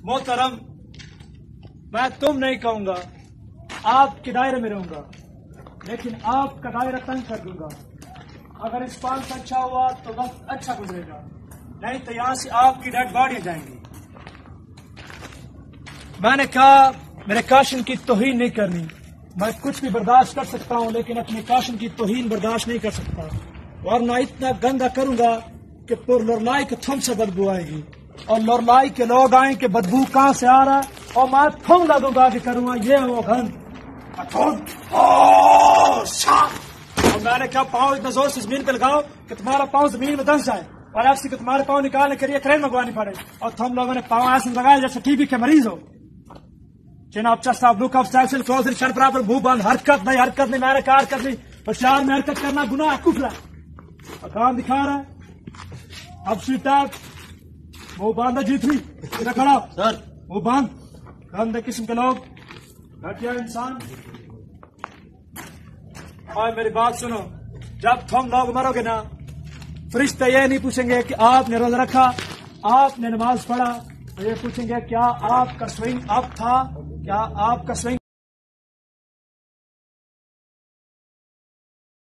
محترم، میں تم نہیں کہوں گا، آپ کے دائرے میں رہوں گا، لیکن آپ کا دائرہ تنگ کر دوں گا۔ اگر اس پال سے اچھا ہوا تو وقت اچھا گزرے گا، نہیں تو یہاں سے آپ کی ڈیڈ باڈیاں جائیں گی۔ میں نے کہا میرے کاشن کی توہین نہیں کرنی، میں کچھ بھی برداشت کر سکتا ہوں لیکن اپنے کاشن کی توہین برداشت نہیں کر سکتا، ورنہ اتنا گندا کروں گا کہ پر لورلائی کے تھم سے بدبو آئے گی، اور لورلائی کے لوگ آئیں کہ بدبو کہاں سے آ رہا ہے، اور میں تھم لگوں گا کہ کروں گا یہ وہ گند۔ اور میں نے کہا پاؤں اتنا زور سے زمین پہ لگاؤ کہ تمہارا پاؤں زمین میں دس جائے، اور ایسے کہ تمہارے پاؤں نکالنے کے لیے کرین منگوانی پڑے، اور تم لوگوں نے پاؤں ایسے لگایا جیسے ٹی بی کے مریض ہو۔ چین آپ چستا لک اپ سیکشن کلوز ان شر پراپر منہ بند، حرکت نہیں، میں نے کہا حرکت نہیں، ہوشیار میں حرکت کرنا گناہ کفر ہے، اور کام دکھا رہا ہے۔ اب سیٹاک منہ باندھا جیتری کھڑا سر، منہ باندھ، گندے قسم کے لوگ، گھٹیا انسان۔ اور میری بات سنو، جب تم لوگ مرو گے نا، فرشتے یہ نہیں پوچھیں گے کہ آپ نے روزہ رکھا، آپ نے نماز پڑھا، یہ پوچھیں گے کیا آپ کا سوئنگ اپ تھا، کیا آپ کا سوئنگ